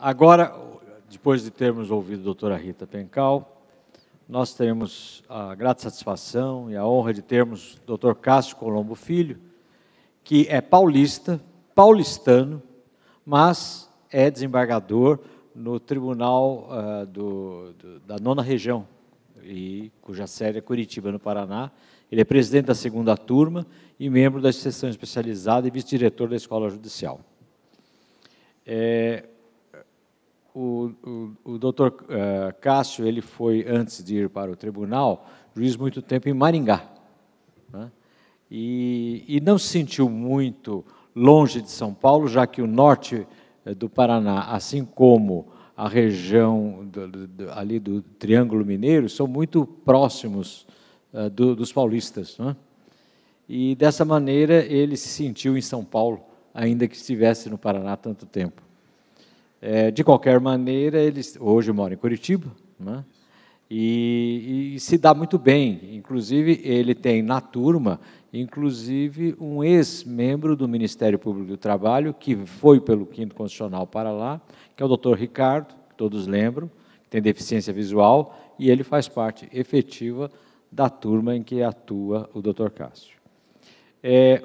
Agora, depois de termos ouvido a doutora Rita Pencal, nós teremos a grata satisfação e a honra de termos o doutor Cássio Colombo Filho, que é paulistano, mas é desembargador no Tribunal da 9ª Região, cuja sede é Curitiba, no Paraná. Ele é presidente da 2ª turma e membro da seção especializada e vice-diretor da Escola Judicial. O doutor Cássio, ele foi, antes de ir para o tribunal, juiz muito tempo em Maringá, né? E não se sentiu muito longe de São Paulo, já que o norte do Paraná, assim como a região ali do Triângulo Mineiro, são muito próximos dos paulistas, né? E, dessa maneira, ele se sentiu em São Paulo, ainda que estivesse no Paraná há tanto tempo. De qualquer maneira, ele hoje mora em Curitiba, né? E se dá muito bem. Inclusive, ele tem na turma, inclusive, um ex-membro do Ministério Público do Trabalho, que foi pelo 5º Constitucional para lá, que é o doutor Ricardo, que todos lembram, que tem deficiência visual, e ele faz parte efetiva da turma em que atua o doutor Cássio.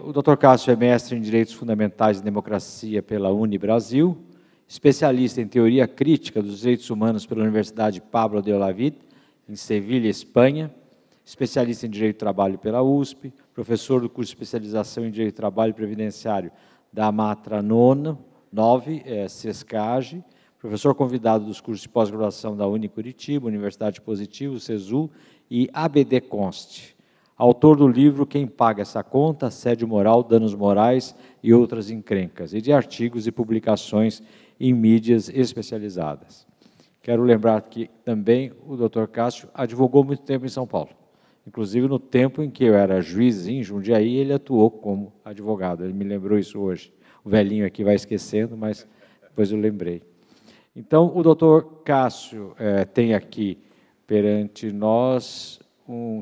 O doutor Cássio é mestre em Direitos Fundamentais e Democracia pela Unibrasil, especialista em Teoria Crítica dos Direitos Humanos pela Universidade Pablo de Olavide, em Sevilha, Espanha, especialista em Direito do Trabalho pela USP, professor do curso de especialização em Direito do Trabalho Previdenciário da Matra 9, SESCAGE, professor convidado dos cursos de pós-graduação da Unicuritiba, Universidade Positivo, CESU e ABD Const. Autor do livro Quem Paga Essa Conta? Assédio Moral, Danos Morais e Outras Encrencas, e de artigos e publicações em mídias especializadas. Quero lembrar que também o doutor Cássio advogou muito tempo em São Paulo. Inclusive, no tempo em que eu era juiz em Jundiaí, ele atuou como advogado. Ele me lembrou isso hoje. O velhinho aqui vai esquecendo, mas depois eu lembrei. Então, o doutor Cássio tem aqui perante nós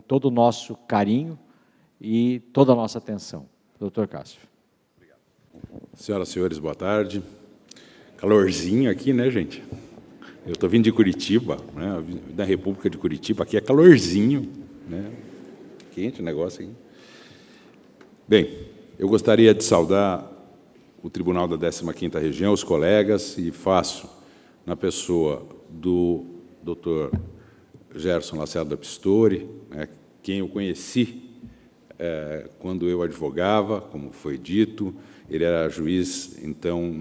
todo o nosso carinho e toda a nossa atenção. Doutor Cássio. Obrigado. Senhoras e senhores, boa tarde. Calorzinho aqui, né, gente? Eu estou vindo de Curitiba, né, da República de Curitiba. Aqui é calorzinho, né? Quente o negócio aqui. Bem, eu gostaria de saudar o Tribunal da 15ª Região, os colegas, e faço na pessoa do doutor Gerson Lacerda Pistori, né, quem eu conheci quando eu advogava, como foi dito. Ele era juiz, então,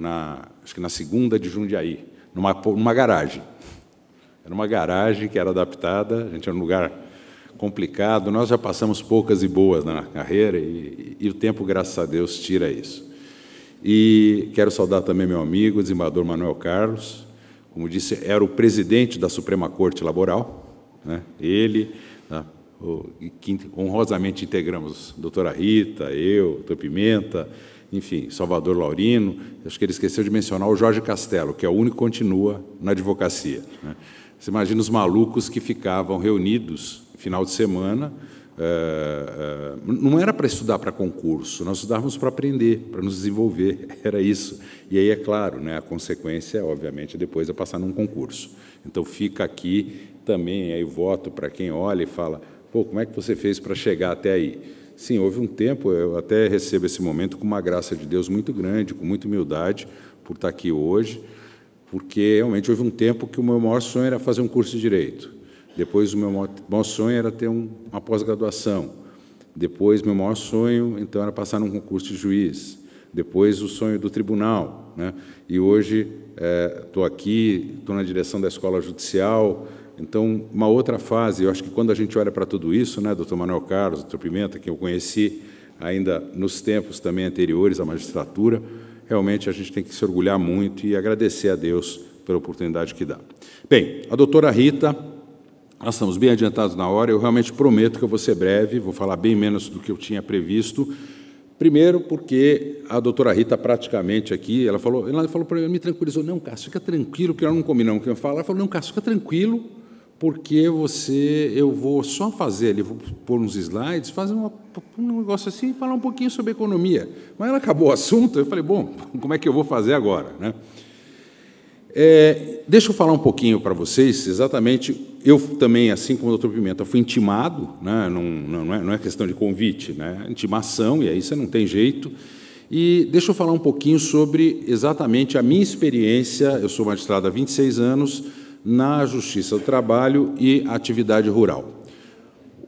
acho que na 2ª de Jundiaí, numa garagem. Era uma garagem que era adaptada, a gente era um lugar complicado. Nós já passamos poucas e boas na carreira e o tempo, graças a Deus, tira isso. E quero saudar também meu amigo, o desembargador Manuel Carlos. Como disse, era o presidente da Suprema Corte Laboral, né? Ele, que honrosamente integramos a doutora Rita, eu, o doutor Pimenta, enfim, Salvador Laurino. Acho que ele esqueceu de mencionar o Jorge Castelo, que é o único que continua na advocacia, né? Você imagina os malucos que ficavam reunidos no final de semana. Não era para estudar para concurso, nós estudávamos para aprender, para nos desenvolver, era isso. E aí, é claro, né, a consequência, obviamente, depois é passar num concurso. Então, fica aqui também, aí voto para quem olha e fala, pô, como é que você fez para chegar até aí? Sim, houve um tempo, eu até recebo esse momento com uma graça de Deus muito grande, com muita humildade, por estar aqui hoje, porque realmente houve um tempo que o meu maior sonho era fazer um curso de Direito. Depois, o meu maior sonho era ter uma pós-graduação. Depois, meu maior sonho, então, era passar num concurso de juiz. Depois, o sonho do tribunal, né? E hoje estou aqui, estou na direção da Escola Judicial. Então, uma outra fase, eu acho que quando a gente olha para tudo isso, né, doutor Manuel Carlos, doutor Pimenta, que eu conheci ainda nos tempos também anteriores à magistratura, realmente a gente tem que se orgulhar muito e agradecer a Deus pela oportunidade que dá. Bem, a doutora Rita, nós estamos bem adiantados na hora, eu realmente prometo que eu vou ser breve, vou falar bem menos do que eu tinha previsto. Primeiro, porque a doutora Rita praticamente aqui, ela falou para mim, me tranquilizou, não, Cássio, fica tranquilo, que nós não combinamos o que eu falo. Ela falou, não, Cássio, fica tranquilo, porque eu vou só fazer ali, vou pôr uns slides, fazer um negócio assim e falar um pouquinho sobre economia. Mas ela acabou o assunto, eu falei, bom, como é que eu vou fazer agora, né? Deixa eu falar um pouquinho para vocês, exatamente, eu também, assim como o doutor Pimenta, fui intimado, né, não é questão de convite, né, intimação, e aí você não tem jeito. E deixa eu falar um pouquinho sobre exatamente a minha experiência, eu sou magistrado há 26 anos, na Justiça do Trabalho e atividade rural.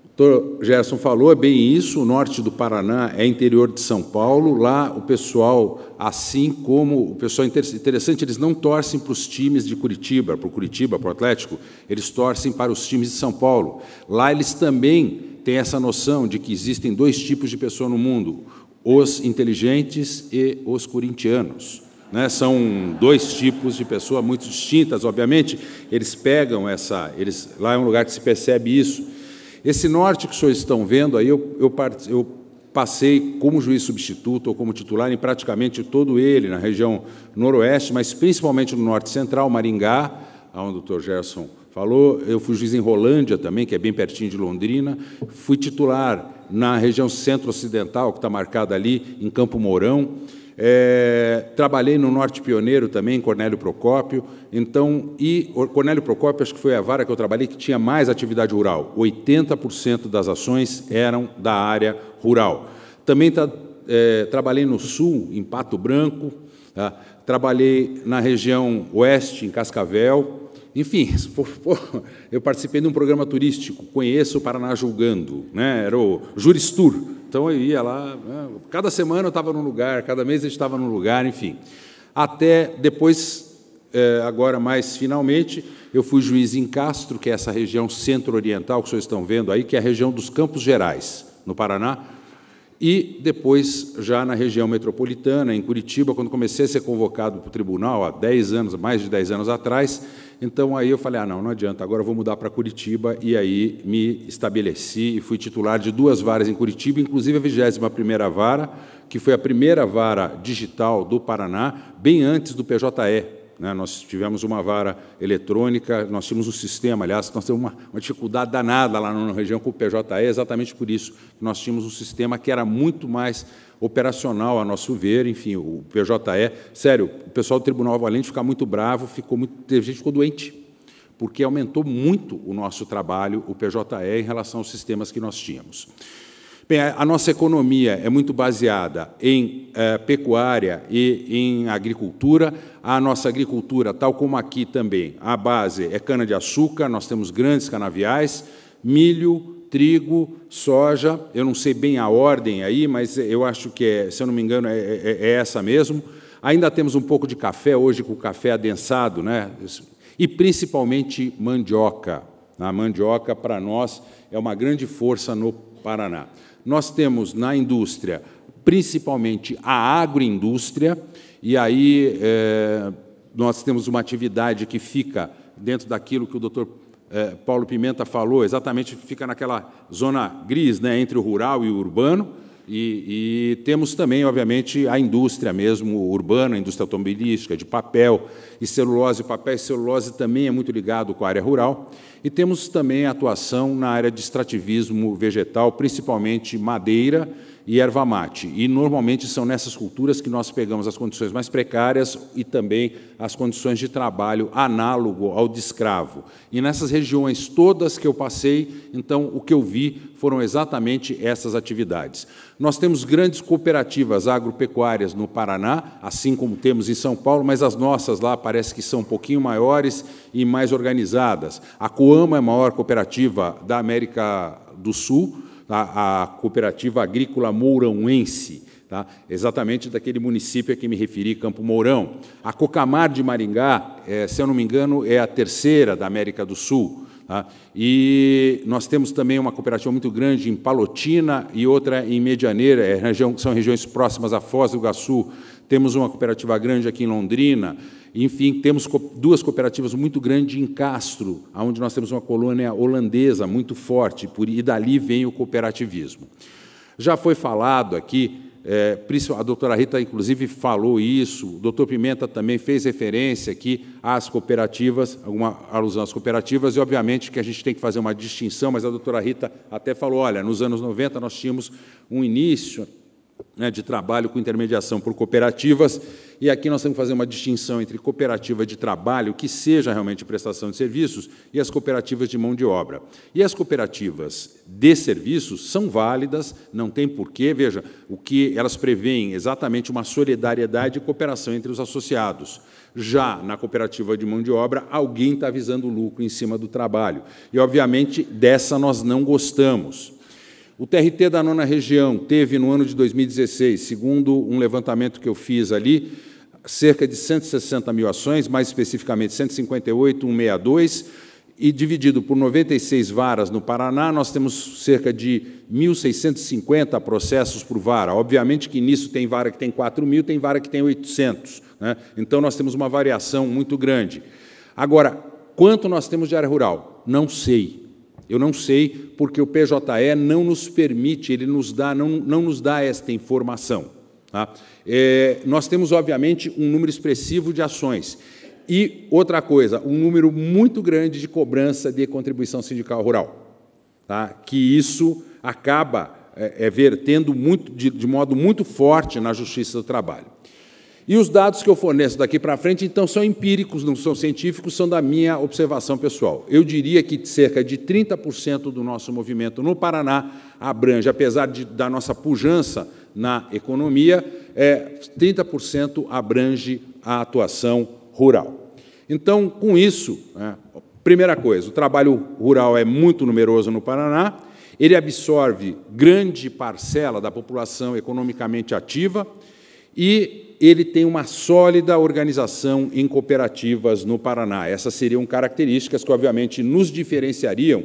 O doutor Gerson falou, é bem isso, o norte do Paraná é interior de São Paulo, lá o pessoal, assim como o pessoal interessante, eles não torcem para os times de Curitiba, para o Atlético, eles torcem para os times de São Paulo. Lá eles também têm essa noção de que existem dois tipos de pessoa no mundo, os inteligentes e os corintianos. Né? São dois tipos de pessoa muito distintas, obviamente, eles pegam lá é um lugar que se percebe isso. Esse norte que vocês estão vendo aí, eu passei como juiz substituto ou como titular em praticamente todo ele, na região noroeste, mas principalmente no norte central, Maringá, onde o doutor Gerson falou. Eu fui juiz em Rolândia também, que é bem pertinho de Londrina. Fui titular na região centro-ocidental, que está marcada ali, em Campo Mourão. Trabalhei no Norte Pioneiro também, em Cornélio Procópio. E Cornélio Procópio, acho que foi a vara que eu trabalhei que tinha mais atividade rural. 80% das ações eram da área rural. Também trabalhei no Sul, em Pato Branco. Tá? Trabalhei na região Oeste, em Cascavel. Enfim, eu participei de um programa turístico, conheço o Paraná Julgando, né? Era o Juristur. Então, eu ia lá, cada semana eu estava num lugar, cada mês eu estava num lugar, enfim. Até depois, agora mais finalmente, eu fui juiz em Castro, que é essa região centro-oriental que vocês estão vendo aí, que é a região dos Campos Gerais, no Paraná, e depois, já na região metropolitana, em Curitiba, quando comecei a ser convocado para o tribunal, há 10 anos, mais de 10 anos atrás. Então, aí eu falei, não adianta, agora eu vou mudar para Curitiba, e aí me estabeleci e fui titular de 2 varas em Curitiba, inclusive a 21ª vara, que foi a primeira vara digital do Paraná, bem antes do PJE. Né? Nós tivemos uma vara eletrônica, nós tínhamos um sistema, aliás, nós temos uma dificuldade danada lá na região com o PJE, exatamente por isso, que nós tínhamos um sistema que era muito mais operacional, a nosso ver, enfim, o PJE. Sério, o pessoal do Tribunal, além de ficar muito bravo, teve gente que ficou doente, porque aumentou muito o nosso trabalho, o PJE, em relação aos sistemas que nós tínhamos. Bem, a nossa economia é muito baseada em pecuária e em agricultura. A nossa agricultura, tal como aqui também, a base é cana-de-açúcar, nós temos grandes canaviais, milho, trigo, soja, eu não sei bem a ordem aí, mas eu acho que, se eu não me engano, é essa mesmo. Ainda temos um pouco de café, hoje com o café adensado, né? E principalmente mandioca. A mandioca, para nós, é uma grande força no Paraná. Nós temos na indústria, principalmente a agroindústria, e aí nós temos uma atividade que fica dentro daquilo que o doutor Paulo Pimenta falou, exatamente fica naquela zona gris, né, entre o rural e o urbano, e temos também, obviamente, a indústria mesmo urbana, a indústria automobilística, de papel e celulose. Papel e celulose também é muito ligado com a área rural. E temos também a atuação na área de extrativismo vegetal, principalmente madeira e erva mate. E, normalmente, são nessas culturas que nós pegamos as condições mais precárias e também as condições de trabalho análogo ao de escravo. E nessas regiões todas que eu passei, então, o que eu vi foram exatamente essas atividades. Nós temos grandes cooperativas agropecuárias no Paraná, assim como temos em São Paulo, mas as nossas lá parece que são um pouquinho maiores e mais organizadas. A Coama é a maior cooperativa da América do Sul, a Cooperativa Agrícola Mourãoense, tá? Exatamente daquele município a que me referi, Campo Mourão. A Cocamar de Maringá, se eu não me engano, é a 3ª da América do Sul. Tá? E nós temos também uma cooperativa muito grande em Palotina e outra em Medianeira, são regiões próximas a Foz do Iguaçu. Temos uma cooperativa grande aqui em Londrina. Enfim, temos 2 cooperativas muito grandes em Castro, onde nós temos uma colônia holandesa muito forte, e dali vem o cooperativismo. Já foi falado aqui, a doutora Rita, inclusive, falou isso, o doutor Pimenta também fez referência aqui às cooperativas, alguma alusão às cooperativas, e, obviamente, que a gente tem que fazer uma distinção, mas a doutora Rita até falou, olha, nos anos 90 nós tínhamos um início né, de trabalho com intermediação por cooperativas, e aqui nós temos que fazer uma distinção entre cooperativa de trabalho, que seja realmente prestação de serviços, e as cooperativas de mão de obra. E as cooperativas de serviços são válidas, não tem porquê, veja, o que elas prevêem exatamente uma solidariedade e cooperação entre os associados. Já na cooperativa de mão de obra, alguém está visando lucro em cima do trabalho. E, obviamente, dessa nós não gostamos. O TRT da 9ª região teve, no ano de 2016, segundo um levantamento que eu fiz ali, cerca de 160 mil ações, mais especificamente 158.162, e dividido por 96 varas no Paraná, nós temos cerca de 1.650 processos por vara. Obviamente que nisso tem vara que tem 4.000, tem vara que tem 800. Né? Então, nós temos uma variação muito grande. Agora, quanto nós temos de área rural? Não sei. Eu não sei, porque o PJE não nos permite, ele nos dá, não nos dá esta informação. Tá? Nós temos, obviamente, um número expressivo de ações. E, outra coisa, um número muito grande de cobrança de contribuição sindical rural. Tá? Que isso acaba vertendo de modo muito forte na Justiça do Trabalho. E os dados que eu forneço daqui para frente, então, são empíricos, não são científicos, são da minha observação pessoal. Eu diria que cerca de 30% do nosso movimento no Paraná abrange, apesar da nossa pujança na economia, 30% abrange a atuação rural. Então, com isso, primeira coisa, o trabalho rural é muito numeroso no Paraná, ele absorve grande parcela da população economicamente ativa e ele tem uma sólida organização em cooperativas no Paraná. Essas seriam características que, obviamente, nos diferenciariam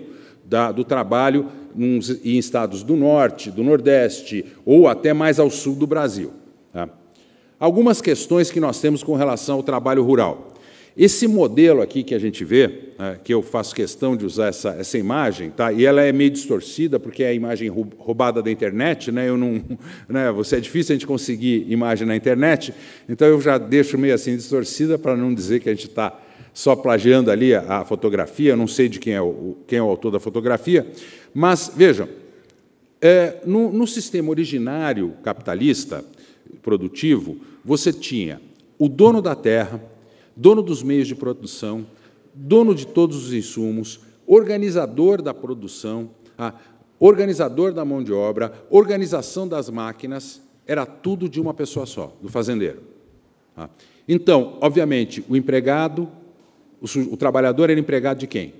do trabalho em estados do Norte, do Nordeste ou até mais ao sul do Brasil. Tá? Algumas questões que nós temos com relação ao trabalho rural. Esse modelo aqui que a gente vê, que eu faço questão de usar essa imagem, tá? E ela é meio distorcida, porque é a imagem roubada da internet, né? É difícil a gente conseguir imagem na internet, então eu já deixo meio assim distorcida para não dizer que a gente está só plagiando ali a fotografia, eu não sei de quem é o autor da fotografia, mas, vejam, no sistema originário capitalista, produtivo, você tinha o dono da terra, dono dos meios de produção, dono de todos os insumos, organizador da produção, organizador da mão de obra, organização das máquinas, era tudo de uma pessoa só, do fazendeiro. Então, obviamente, o empregado, o trabalhador era empregado de quem?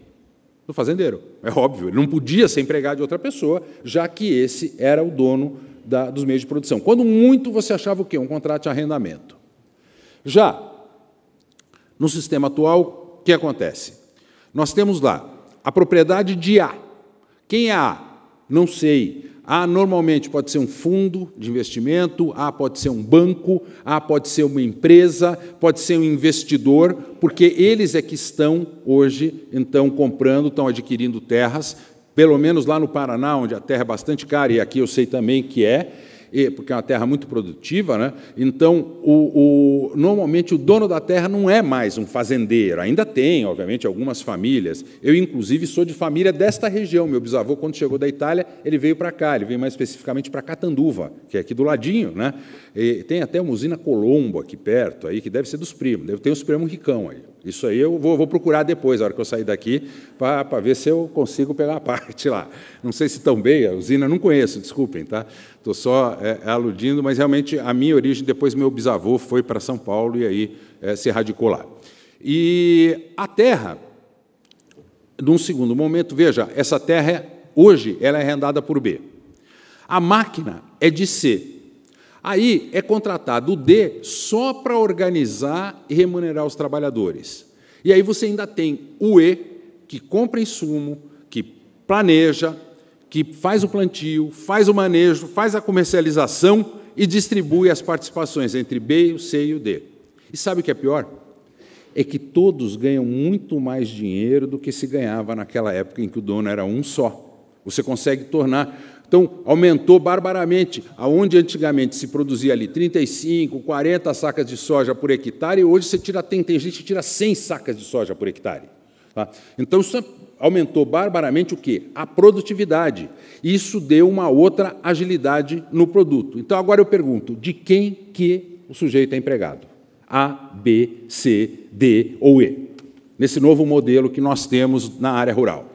Do fazendeiro, é óbvio, ele não podia ser empregado de outra pessoa, já que esse era o dono dos meios de produção. Quando muito, você achava o quê? Um contrato de arrendamento. Já no sistema atual, o que acontece? Nós temos lá a propriedade de A. Quem é A? Não sei. A normalmente pode ser um fundo de investimento, A pode ser um banco, A pode ser uma empresa, pode ser um investidor, porque eles é que estão hoje, então, comprando, estão adquirindo terras, pelo menos lá no Paraná, onde a terra é bastante cara, e aqui eu sei também que porque é uma terra muito produtiva, né? Então, normalmente, o dono da terra não é mais um fazendeiro, ainda tem, obviamente, algumas famílias. Eu, inclusive, sou de família desta região. Meu bisavô, quando chegou da Itália, ele veio para cá, ele veio mais especificamente para Catanduva, que é aqui do ladinho, né? E tem até uma usina Colombo aqui perto, aí, que deve ser dos primos, deve ter uns primos ricão aí. Isso aí eu vou procurar depois, na hora que eu sair daqui, para ver se eu consigo pegar a parte lá. Não sei se estão bem, a usina não conheço, desculpem, tá? Estou só aludindo, mas realmente a minha origem, depois meu bisavô foi para São Paulo e aí se radicou lá. E a terra, num segundo momento, veja, essa terra, hoje, ela é arrendada por B. A máquina é de C. Aí é contratado o D só para organizar e remunerar os trabalhadores. E aí você ainda tem o E, que compra insumo, que planeja, que faz o plantio, faz o manejo, faz a comercialização e distribui as participações entre B, o C e o D. E sabe o que é pior? É que todos ganham muito mais dinheiro do que se ganhava naquela época em que o dono era um só. Você consegue tornar... Então, aumentou barbaramente, aonde antigamente se produzia ali 35, 40 sacas de soja por hectare, hoje você tem gente que tira 100 sacas de soja por hectare. Tá? Então, isso aumentou barbaramente o quê? A produtividade. Isso deu uma outra agilidade no produto. Então, agora eu pergunto, de quem que o sujeito é empregado? A, B, C, D ou E? Nesse novo modelo que nós temos na área rural.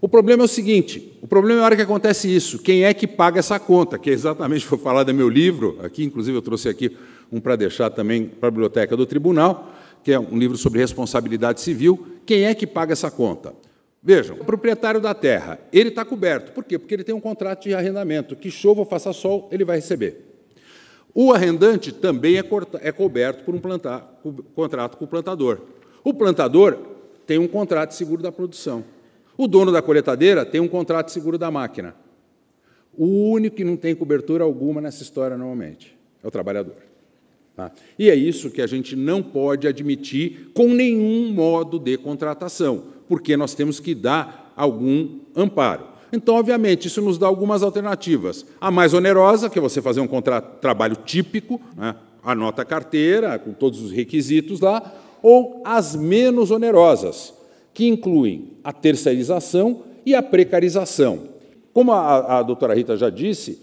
O problema é o seguinte, o problema é a hora que acontece isso, quem é que paga essa conta? Que é exatamente, vou falar do meu livro, aqui, inclusive eu trouxe aqui um para deixar também para a biblioteca do tribunal, que é um livro sobre responsabilidade civil. Quem é que paga essa conta? Vejam, o proprietário da terra, ele está coberto. Por quê? Porque ele tem um contrato de arrendamento, que chova ou faça sol, ele vai receber. O arrendante também é coberto por um contrato com o plantador. O plantador tem um contrato de seguro da produção. O dono da colheitadeira tem um contrato de seguro da máquina. O único que não tem cobertura alguma nessa história, normalmente, é o trabalhador. Tá? E é isso que a gente não pode admitir com nenhum modo de contratação, porque nós temos que dar algum amparo. Então, obviamente, isso nos dá algumas alternativas. A mais onerosa, que é você fazer um trabalho típico, né? Anota a carteira, com todos os requisitos lá, ou as menos onerosas, que incluem a terceirização e a precarização. Como a doutora Rita já disse,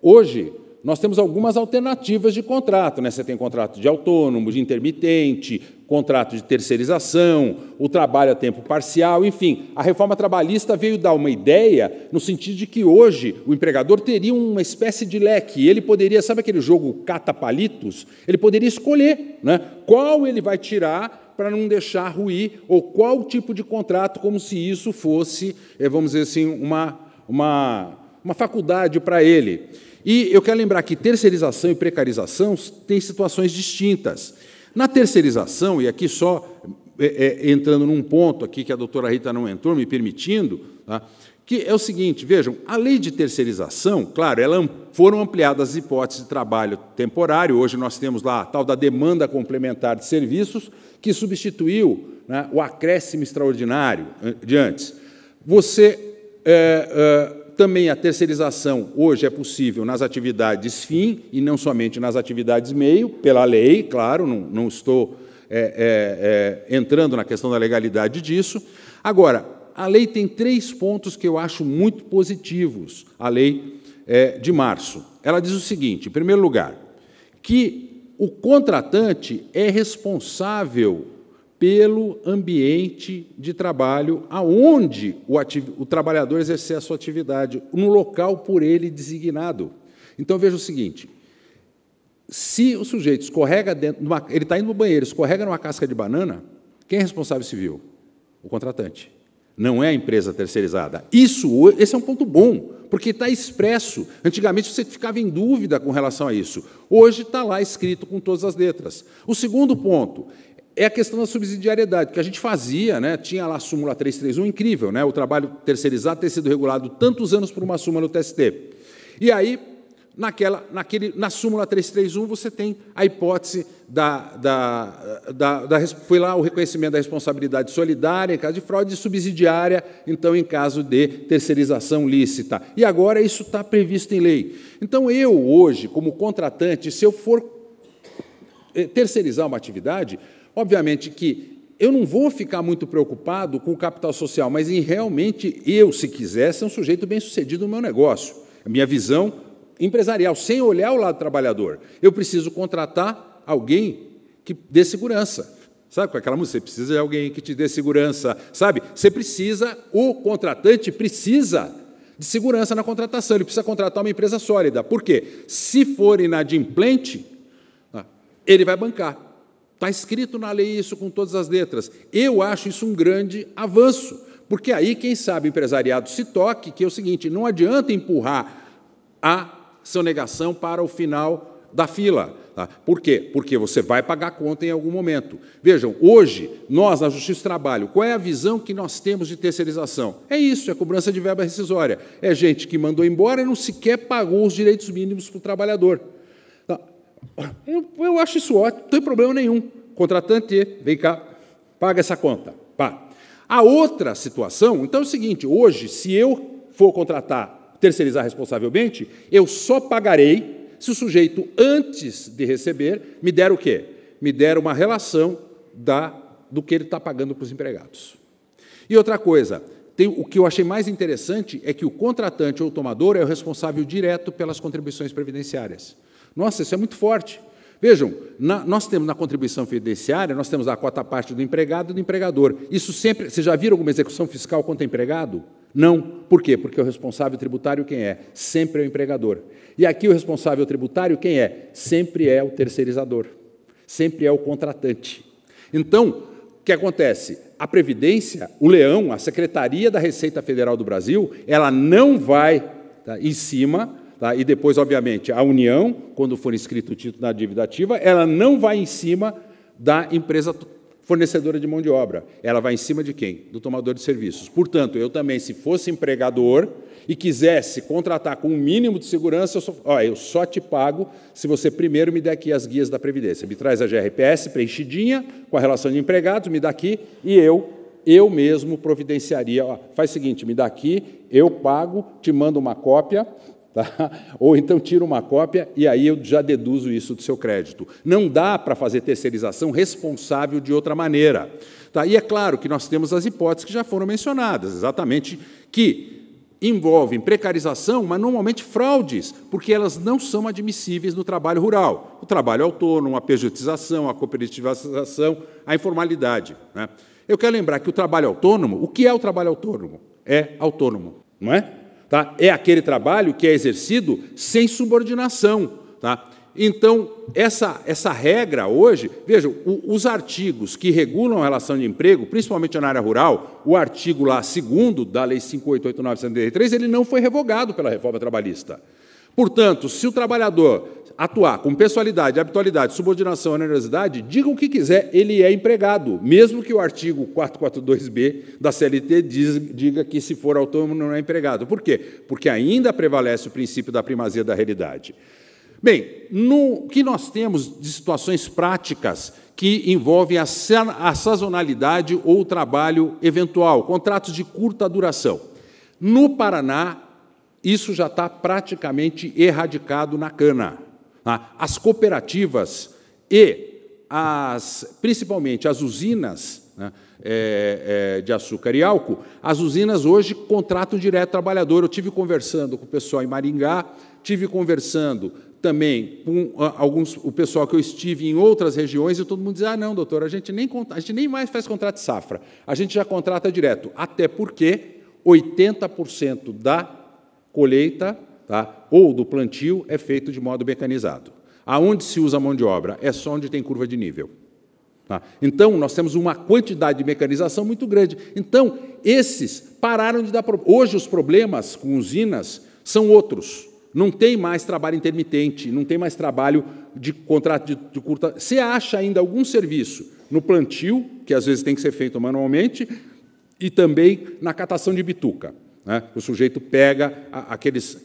hoje nós temos algumas alternativas de contrato, né? Você tem contrato de autônomo, de intermitente, contrato de terceirização, o trabalho a tempo parcial, enfim. A reforma trabalhista veio dar uma ideia no sentido de que hoje o empregador teria uma espécie de leque. Ele poderia, sabe aquele jogo cata-palitos? Ele poderia escolher, né, qual ele vai tirar para não deixar ruir, ou qual tipo de contrato, como se isso fosse, vamos dizer assim, uma faculdade para ele. E eu quero lembrar que terceirização e precarização têm situações distintas. Na terceirização, e aqui só entrando num ponto aqui que a doutora Rita não entrou, me permitindo, tá, que é o seguinte, vejam, a lei de terceirização, claro, foram ampliadas as hipóteses de trabalho temporário, hoje nós temos lá a tal da demanda complementar de serviços, que substituiu, né, o acréscimo extraordinário de antes. Também a terceirização hoje é possível nas atividades fim e não somente nas atividades meio, pela lei, claro, não estou entrando na questão da legalidade disso. Agora, a lei tem 3 pontos que eu acho muito positivos, a lei de março. Ela diz o seguinte, em primeiro lugar, que o contratante é responsável pelo ambiente de trabalho aonde o trabalhador exercer a sua atividade, no local por ele designado. Então, veja o seguinte, se o sujeito escorrega ele está indo no banheiro, escorrega numa casca de banana, quem é responsável civil? O contratante. Não é a empresa terceirizada. Esse é um ponto bom, porque está expresso. Antigamente você ficava em dúvida com relação a isso. Hoje está lá escrito com todas as letras. O segundo ponto é a questão da subsidiariedade, que a gente fazia, né? Tinha lá a súmula 331, incrível, né? O trabalho terceirizado ter sido regulado tantos anos por uma súmula no TST. E aí, na súmula 331, você tem a hipótese foi lá o reconhecimento da responsabilidade solidária em caso de fraude e subsidiária, então, em caso de terceirização lícita. E agora isso está previsto em lei. Então, eu, hoje, como contratante, se eu for terceirizar uma atividade, obviamente que eu não vou ficar muito preocupado com o capital social, mas em realmente eu, se quiser, ser um sujeito bem-sucedido no meu negócio. A minha visão empresarial, sem olhar o lado trabalhador. Eu preciso contratar alguém que dê segurança. Sabe com aquela música? Você precisa de alguém que te dê segurança. Sabe? O contratante precisa de segurança na contratação. Ele precisa contratar uma empresa sólida. Por quê? Se for inadimplente, ele vai bancar. Está escrito na lei isso com todas as letras. Eu acho isso um grande avanço, porque aí, quem sabe, o empresariado se toque, que é o seguinte, não adianta empurrar a sonegação para o final da fila. Tá? Por quê? Porque você vai pagar a conta em algum momento. Vejam, hoje, nós, na Justiça do Trabalho, qual é a visão que nós temos de terceirização? É isso, é cobrança de verba rescisória. É gente que mandou embora e não sequer pagou os direitos mínimos para o trabalhador. Eu acho isso ótimo, não tem problema nenhum. Contratante, vem cá, paga essa conta. Pá. A outra situação, então é o seguinte, hoje, se eu for terceirizar responsavelmente, eu só pagarei se o sujeito, antes de receber, me der o quê? Me der uma relação do que ele está pagando para os empregados. E outra coisa, o que eu achei mais interessante é que o contratante ou o tomador é o responsável direto pelas contribuições previdenciárias. Nossa, isso é muito forte. Vejam, nós temos na contribuição previdenciária, nós temos a quota-parte do empregado e do empregador. Isso sempre... Vocês já viram alguma execução fiscal contra empregado? Não. Por quê? Porque o responsável tributário quem é? Sempre é o empregador. E aqui o responsável tributário quem é? Sempre é o terceirizador. Sempre é o contratante. Então, o que acontece? A Previdência, o leão, a Secretaria da Receita Federal do Brasil, ela não vai em cima... E depois, obviamente, a União, quando for inscrito o título da dívida ativa, ela não vai em cima da empresa fornecedora de mão de obra. Ela vai em cima de quem? Do tomador de serviços. Portanto, eu também, se fosse empregador e quisesse contratar com um mínimo de segurança, eu só te pago se você primeiro me der aqui as guias da Previdência. Me traz a GRPS preenchidinha, com a relação de empregados, me dá aqui, e eu mesmo providenciaria. Faz o seguinte, me dá aqui, eu pago, te mando uma cópia... Ou então tira uma cópia e aí eu já deduzo isso do seu crédito. Não dá para fazer terceirização responsável de outra maneira. E é claro que nós temos as hipóteses que já foram mencionadas, exatamente, que envolvem precarização, mas normalmente fraudes, porque elas não são admissíveis no trabalho rural. O trabalho autônomo, a pejotização, a cooperativização, a informalidade. Eu quero lembrar que o trabalho autônomo, o que é o trabalho autônomo? É autônomo, não é? É aquele trabalho que é exercido sem subordinação. Então, essa regra hoje... Vejam, os artigos que regulam a relação de emprego, principalmente na área rural, o artigo lá 2º da Lei 5889/73, ele não foi revogado pela reforma trabalhista. Portanto, se o trabalhador atuar com pessoalidade, habitualidade, subordinação e onerosidade, diga o que quiser, ele é empregado, mesmo que o artigo 442B da CLT diga que, se for autônomo, não é empregado. Por quê? Porque ainda prevalece o princípio da primazia da realidade. Bem, no que nós temos de situações práticas que envolvem a sazonalidade ou o trabalho eventual, contratos de curta duração. No Paraná, isso já está praticamente erradicado na cana. As cooperativas e, principalmente, as usinas de açúcar e álcool, as usinas hoje contratam direto trabalhador. Eu estive conversando com o pessoal em Maringá, estive conversando também com o pessoal que eu estive em outras regiões, e todo mundo diz, não, doutor, a gente nem mais faz contrato de safra, a gente já contrata direto, até porque 80% da colheita ou do plantio é feito de modo mecanizado. Aonde se usa mão de obra? É só onde tem curva de nível. Então, nós temos uma quantidade de mecanização muito grande. Então, esses pararam de dar problema. Hoje, os problemas com usinas são outros. Não tem mais trabalho intermitente, não tem mais trabalho de contrato de curta... Você acha ainda algum serviço no plantio, que às vezes tem que ser feito manualmente, e também na catação de bituca. O sujeito pega aqueles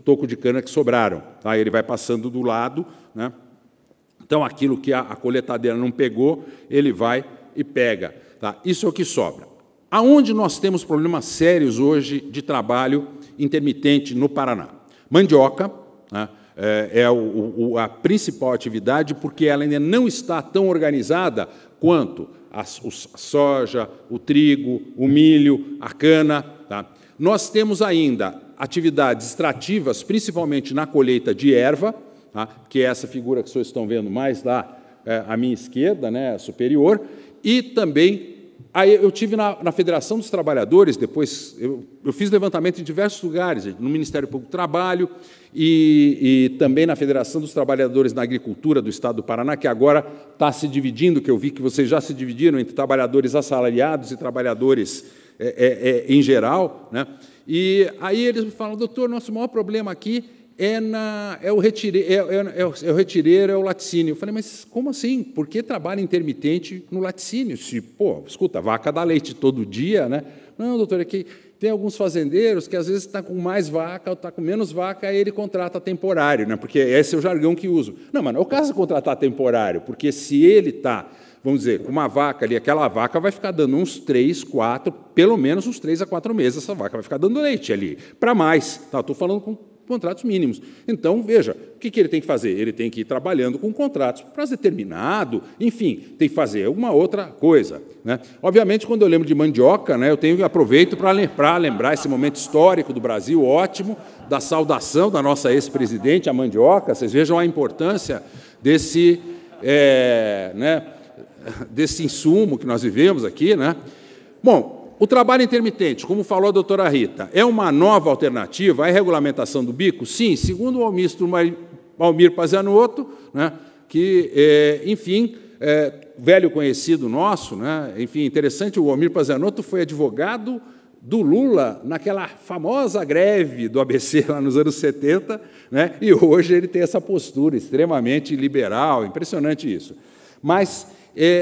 tocos de cana que sobraram, ele vai passando do lado, então aquilo que a coletadeira não pegou, ele vai e pega. Isso é o que sobra. Aonde nós temos problemas sérios hoje de trabalho intermitente no Paraná? Mandioca é a principal atividade, porque ela ainda não está tão organizada quanto a soja, o trigo, o milho, a cana. Nós temos ainda atividades extrativas, principalmente na colheita de erva, que é essa figura que vocês estão vendo mais lá à minha esquerda, superior, e também... Aí eu tive na Federação dos Trabalhadores, depois eu fiz levantamento em diversos lugares, no Ministério Público do Trabalho e também na Federação dos Trabalhadores na Agricultura do Estado do Paraná, que agora está se dividindo, que eu vi que vocês já se dividiram entre trabalhadores assalariados e trabalhadores em geral. E aí eles me falam, doutor, nosso maior problema aqui é o retireiro, é o laticínio. Eu falei, mas como assim? Por que trabalho intermitente no laticínio? Escuta, a vaca dá leite todo dia, Não, doutor, é que tem alguns fazendeiros que às vezes está com mais vaca ou está com menos vaca, aí ele contrata temporário, porque esse é o jargão que uso. Não, mano, é o caso de contratar temporário, porque se ele está, vamos dizer, com uma vaca ali, aquela vaca vai ficar dando uns 3, 4, pelo menos uns 3 a 4 meses, essa vaca vai ficar dando leite ali, para mais. Estou falando com contratos mínimos. Então, veja, o que ele tem que fazer? Ele tem que ir trabalhando com contratos por prazo determinado, enfim, tem que fazer alguma outra coisa, né? Obviamente, quando eu lembro de mandioca, né, aproveito para lembrar esse momento histórico do Brasil, ótimo, da saudação da nossa ex-presidente, a mandioca. Vocês vejam a importância desse insumo que nós vivemos aqui, né? Bom, o trabalho intermitente, como falou a doutora Rita, é uma nova alternativa à regulamentação do bico? Sim, segundo o ministro Almir Pazianotto, né, que, enfim, velho conhecido nosso, né, enfim, interessante, o Almir Pazianotto foi advogado do Lula naquela famosa greve do ABC lá nos anos 70, né, e hoje ele tem essa postura extremamente liberal, impressionante isso. Mas,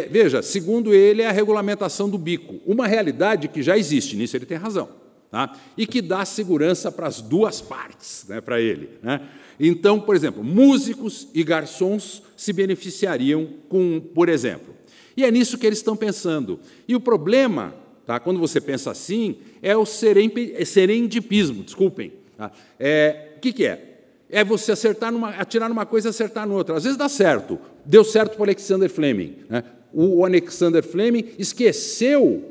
veja, segundo ele, é a regulamentação do bico, uma realidade que já existe, nisso ele tem razão, tá? E que dá segurança para as duas partes, né, para ele, né? Então, por exemplo, músicos e garçons se beneficiariam com, por exemplo. E é nisso que eles estão pensando. E o problema, tá, quando você pensa assim, é o serendipismo, desculpem. Tá? O que é? É você atirar numa coisa e acertar na outra. Às vezes dá certo. Deu certo para o Alexander Fleming, né? O Alexander Fleming esqueceu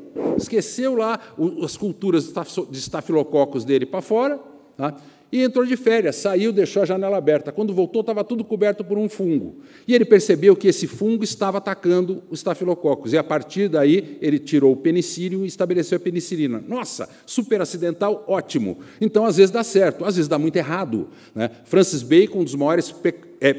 lá as culturas de estafilococos dele para fora, tá? E entrou de férias, saiu, deixou a janela aberta. Quando voltou, estava tudo coberto por um fungo. E ele percebeu que esse fungo estava atacando os estafilococos. E, a partir daí, ele tirou o penicílio e estabeleceu a penicilina. Nossa, super acidental, ótimo. Então, às vezes dá certo, às vezes dá muito errado, né? Francis Bacon, um dos maiores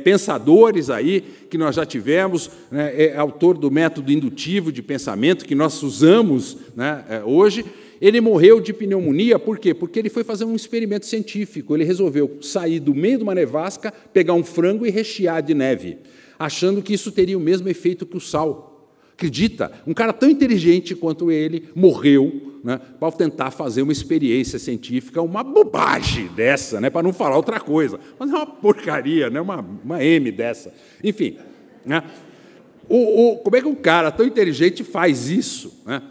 pensadores aí que nós já tivemos, né, é autor do método indutivo de pensamento que nós usamos, né, hoje. Ele morreu de pneumonia, por quê? Porque ele foi fazer um experimento científico. Ele resolveu sair do meio de uma nevasca, pegar um frango e rechear de neve, achando que isso teria o mesmo efeito que o sal. Acredita? Um cara tão inteligente quanto ele morreu, né, para tentar fazer uma experiência científica, uma bobagem dessa, né, para não falar outra coisa. Mas é uma porcaria, né, uma M dessa. Enfim, né, como é que um cara tão inteligente faz isso, né?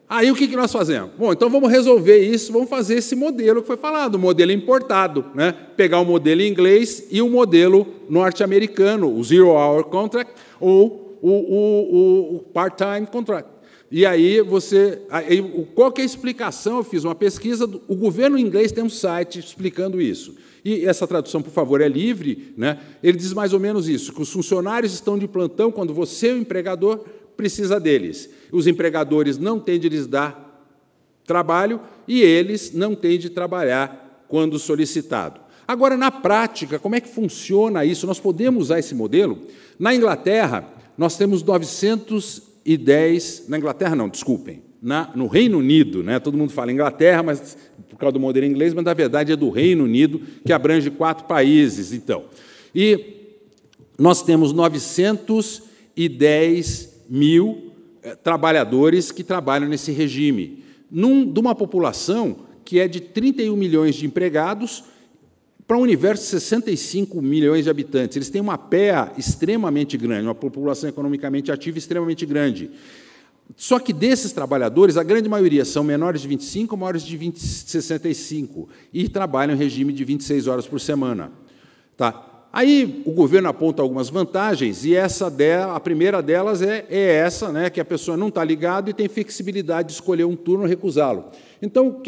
Aí o que nós fazemos? Bom, então vamos resolver isso, vamos fazer esse modelo que foi falado, o modelo importado, né? Pegar o modelo inglês e o modelo norte-americano, o Zero Hour Contract ou o Part-Time Contract. E aí qual que é a explicação? Eu fiz uma pesquisa, o governo inglês tem um site explicando isso. E essa tradução, por favor, é livre, né? Ele diz mais ou menos isso, que os funcionários estão de plantão quando você, o empregador, precisa deles. Os empregadores não têm de lhes dar trabalho e eles não têm de trabalhar quando solicitado. Agora, na prática, como é que funciona isso? Nós podemos usar esse modelo? Na Inglaterra, nós temos 910... Na Inglaterra, não, desculpem. No Reino Unido, né? Todo mundo fala Inglaterra, mas por causa do modelo inglês, mas, na verdade, é do Reino Unido, que abrange 4 países. Então. E nós temos 910 mil trabalhadores que trabalham nesse regime, de uma população que é de 31 milhões de empregados para um universo de 65 milhões de habitantes. Eles têm uma PEA extremamente grande, uma população economicamente ativa extremamente grande. Só que desses trabalhadores, a grande maioria são menores de 25, maiores de 65, e trabalham em regime de 26 horas por semana. Tá? Aí o governo aponta algumas vantagens, e a primeira delas é essa, né, que a pessoa não está ligada e tem flexibilidade de escolher um turno ou recusá-lo. Então,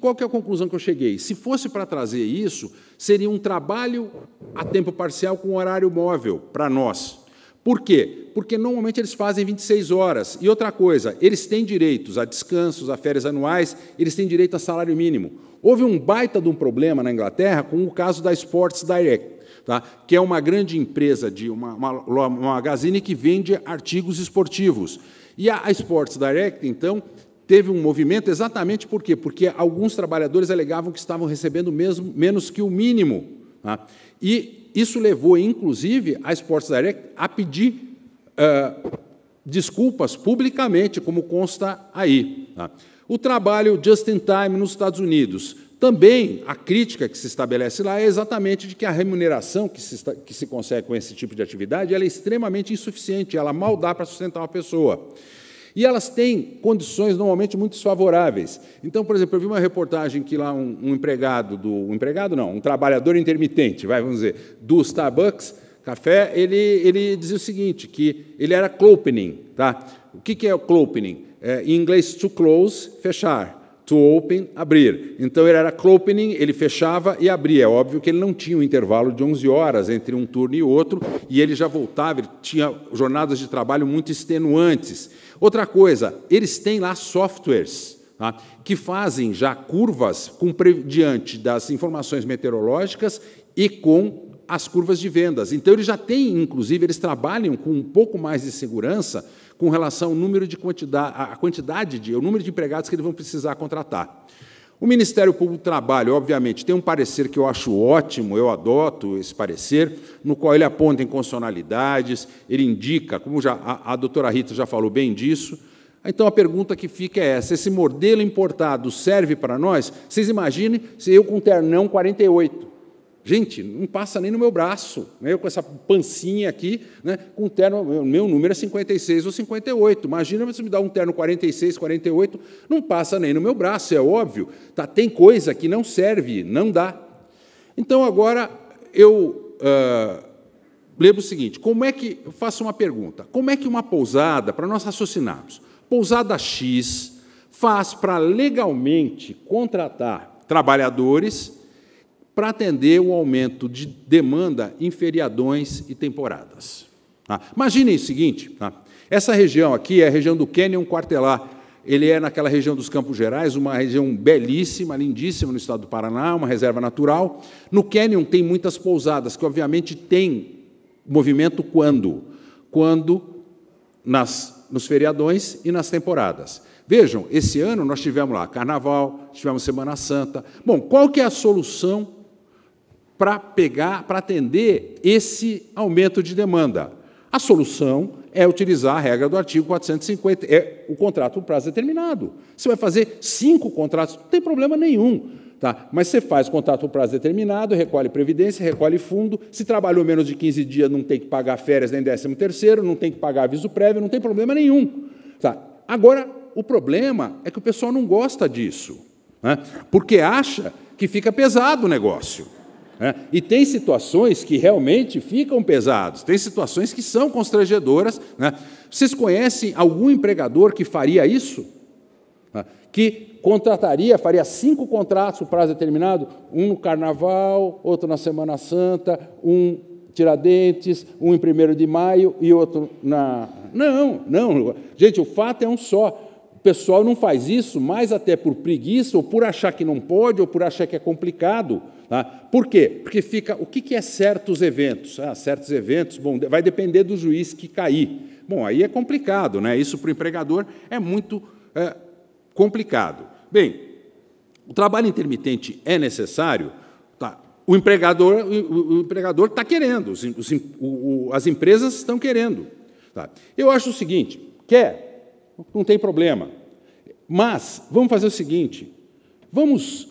qual que é a conclusão que eu cheguei? Se fosse para trazer isso, seria um trabalho a tempo parcial com horário móvel para nós. Por quê? Porque, normalmente, eles fazem 26 horas. E outra coisa, eles têm direitos a descansos, a férias anuais, eles têm direito a salário mínimo. Houve um baita de um problema na Inglaterra com o caso da Sports Direct, tá? Que é uma grande empresa, uma magazine que vende artigos esportivos. E a Sports Direct, então, teve um movimento exatamente por quê? Porque alguns trabalhadores alegavam que estavam recebendo menos que o mínimo. Tá? E isso levou, inclusive, a Sports Direct a pedir desculpas publicamente, como consta aí. Tá? O trabalho just in time nos Estados Unidos. Também, a crítica que se estabelece lá é exatamente de que a remuneração que se consegue com esse tipo de atividade ela é extremamente insuficiente, ela mal dá para sustentar uma pessoa. E elas têm condições normalmente muito desfavoráveis. Então, por exemplo, eu vi uma reportagem que lá um trabalhador intermitente, vamos dizer, do Starbucks Café, ele dizia o seguinte, que ele era clopening. Tá? O que é o clopening? Em inglês, to close, fechar. To open, abrir. Então, ele era clopening, ele fechava e abria. É óbvio que ele não tinha um intervalo de 11 horas entre um turno e outro, e ele já voltava, ele tinha jornadas de trabalho muito extenuantes. Outra coisa, eles têm lá softwares, tá, que fazem já curvas diante das informações meteorológicas e com as curvas de vendas. Então, eles já têm, inclusive, eles trabalham com um pouco mais de segurança com relação ao número de o número de empregados que eles vão precisar contratar. O Ministério Público do Trabalho, obviamente, tem um parecer que eu acho ótimo, eu adoto esse parecer, no qual ele aponta inconstitucionalidades, ele indica, como já a doutora Rita já falou bem disso. Então, a pergunta que fica é essa: esse modelo importado serve para nós? Vocês imaginem se eu com ternão 48. Gente, não passa nem no meu braço, né? Eu com essa pancinha aqui, né? Com terno, meu número é 56 ou 58. Imagina você me dar um terno 46, 48, não passa nem no meu braço, é óbvio. Tá, tem coisa que não serve, não dá. Então, agora, eu lembro o seguinte, eu faço uma pergunta, como é que uma pousada, para nós raciocinarmos, pousada X faz para legalmente contratar trabalhadores para atender o aumento de demanda em feriadões e temporadas? Imaginem o seguinte, tá? Essa região aqui é a região do Canyon Quartelar, ele é naquela região dos Campos Gerais, uma região belíssima, lindíssima no estado do Paraná, uma reserva natural. No Canyon tem muitas pousadas, que obviamente tem movimento quando? Quando nos feriadões e nas temporadas. Vejam, esse ano nós tivemos lá Carnaval, tivemos Semana Santa. Bom, qual que é a solução para atender esse aumento de demanda? A solução é utilizar a regra do artigo 450, é o contrato por prazo determinado. Você vai fazer 5 contratos, não tem problema nenhum. Tá? Mas você faz contrato por prazo determinado, recolhe previdência, recolhe fundo, se trabalhou menos de 15 dias, não tem que pagar férias nem 13º, não tem que pagar aviso prévio, não tem problema nenhum. Tá? Agora, o problema é que o pessoal não gosta disso, né? Porque acha que fica pesado o negócio. E tem situações que realmente ficam pesados, tem situações que são constrangedoras, né? Vocês conhecem algum empregador que faria isso? Que faria 5 contratos por prazo determinado, um no Carnaval, outro na Semana Santa, um Tiradentes, um em 1º de maio e outro na... Não. Gente, o fato é um só. O pessoal não faz isso, mais até por preguiça, ou por achar que não pode, ou por achar que é complicado. Tá? Por quê? Porque fica... O que é certos eventos? Certos eventos, bom, vai depender do juiz que cair. Bom, aí é complicado, né? Isso para o empregador é muito complicado. Bem, o trabalho intermitente é necessário? Tá. O empregador está querendo, as empresas estão querendo. Tá. Eu acho o seguinte, não tem problema, mas vamos fazer o seguinte, vamos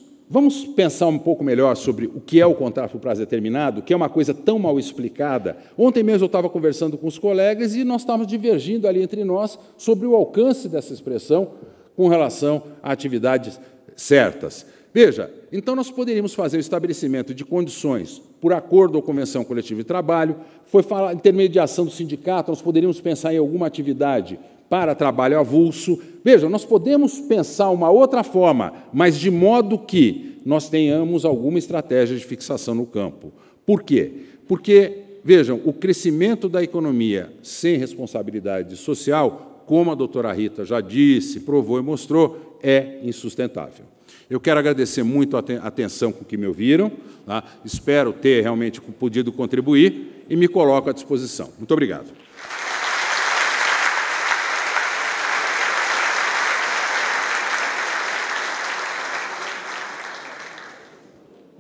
pensar um pouco melhor sobre o que é o contrato por prazo determinado, que é uma coisa tão mal explicada. Ontem mesmo eu estava conversando com os colegas e nós estávamos divergindo ali entre nós sobre o alcance dessa expressão com relação a atividades certas. Veja, então nós poderíamos fazer o estabelecimento de condições por acordo ou convenção coletiva de trabalho, foi falar intermediação do sindicato, nós poderíamos pensar em alguma atividade para trabalho avulso. Veja, nós podemos pensar uma outra forma, mas de modo que nós tenhamos alguma estratégia de fixação no campo. Por quê? Porque, vejam, o crescimento da economia sem responsabilidade social, como a doutora Rita já disse, provou e mostrou, é insustentável. Eu quero agradecer muito a atenção com que me ouviram, tá? Espero ter realmente podido contribuir e me coloco à disposição. Muito obrigado.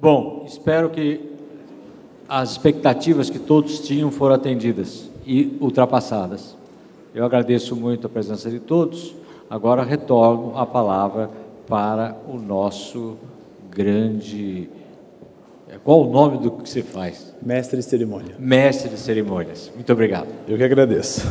Bom, espero que as expectativas que todos tinham foram atendidas e ultrapassadas. Eu agradeço muito a presença de todos. Agora retorno a palavra para o nosso grande... Qual o nome do que você faz? Mestre de cerimônia. Mestre de cerimônias. Muito obrigado. Eu que agradeço.